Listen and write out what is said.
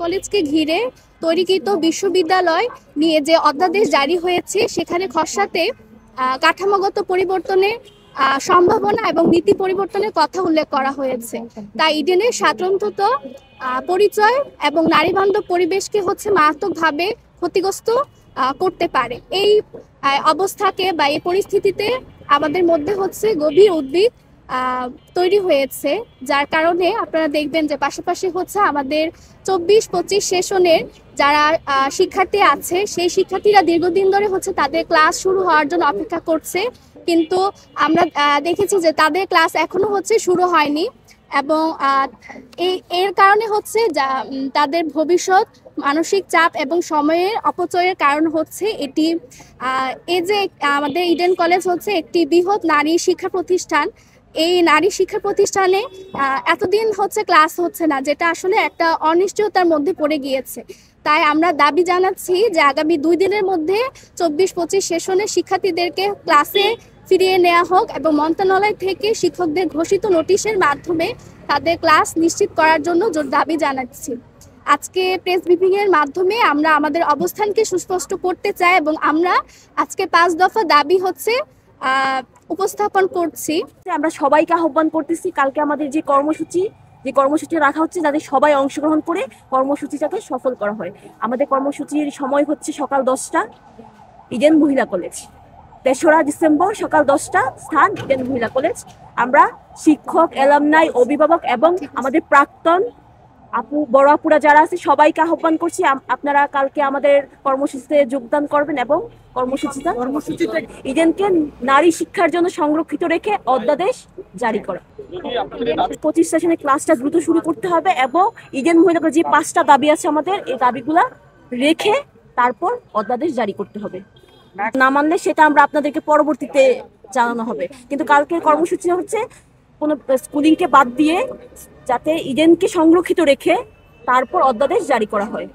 কলেজকে ঘিরে তৈরিকৃত বিশ্ববিদ্যালয় নিয়ে যে অধ্যাদেশ জারি হয়েছে সেখানে খসড়াতে কাঠামোগত পরিবর্তনের সম্ভাবনা এবং নীতি পরিবর্তনের কথা উল্লেখ করা হয়েছে। তাই ইডেনের স্বাতন্ত্র্য পরিচয় এবং নারীবান্ধব পরিবেশকে মারাত্মকভাবে ক্ষতিগ্রস্ত করতে পারে। এই অবস্থাকে বা এই পরিস্থিতিতে আমাদের মধ্যে গভীর উদ্বেগ তৈরি হয়েছে, যার কারণে আপনারা দেখবেন যে পাশাপাশি আমাদের 24-25 সেশনের যারা শিক্ষার্থী আছে সেই শিক্ষার্থীরা দীর্ঘদিন ধরে তাদের ক্লাস শুরু হওয়ার জন্য অপেক্ষা করছে, কিন্তু আমরা দেখেছি যে তাদের ক্লাস এখনো শুরু হয়নি এবং এর কারণে তাদের ভবিষ্যৎ মানসিক চাপ এবং সময়ের অপচয়ের কারণ এটি। এই যে আমাদের ইডেন কলেজ একটি বৃহৎ নারী শিক্ষা প্রতিষ্ঠান, এই নারী শিক্ষা প্রতিষ্ঠানে এতদিন ক্লাস হচ্ছে না, যেটা আসলে একটা অনিশ্চয়তার মধ্যে পড়ে গিয়েছে। তাই আমরা দাবি জানাচ্ছি যে আগামী 2 দিনের মধ্যে 24-25 সেশনের শিক্ষার্থীদেরকে ক্লাসে ফিরিয়ে নেওয়া হোক এবং মন্ত্রণালয় থেকে শিক্ষকদের ঘোষিত নোটিশের মাধ্যমে তাদের ক্লাস নিশ্চিত করার জন্য জোর দাবি জানাচ্ছি। আজকে প্রেস ব্রিফিং এর মাধ্যমে আমরা আমাদের অবস্থানকে সুস্পষ্ট করতে চাই এবং আমরা আজকে 5 দফা দাবি উপস্থাপন করছি। আমরা সবাইকে আহ্বান করতেছি, কালকে আমাদের যে কর্মসূচি রাখা হচ্ছে যাতে সবাই অংশগ্রহণ করে কর্মসূচিটাকে সফল করা হয়। আমাদের কর্মসূচির সময় সকাল 10টা, ইডেন মহিলা কলেজ। 3রা ডিসেম্বর সকাল 10টা, স্থান ইডেন মহিলা কলেজ। আমরা শিক্ষক, অ্যালামনাই, অভিভাবক এবং আমাদের প্রাক্তন বড় আপুরা যারা আছে সবাইকে আহ্বান করছি আপনারা কালকে আমাদের কর্মসূচিতে যোগদান করবেন এবং কর্মসূচিতে ইডেনকে নারী শিক্ষার জন্য সংরক্ষিত রেখে অধ্যাদেশ জারি করা। 25 সেশনে ক্লাসটা দ্রুত শুরু করতে হবে এবং ইডেন মহিলা যে 5টা দাবি আছে আমাদের, এই দাবিগুলা রেখে তারপর অধ্যাদেশ জারি করতে হবে। না মানলে সেটা আমরা আপনাদেরকে পরবর্তীতে জানানো হবে। কিন্তু কালকের কর্মসূচি কোনো স্কুলিংকে বাদ দিয়ে যাতে ইডেনকে সংরক্ষিত রেখে তারপর অধ্যাদেশ জারি করা হয়।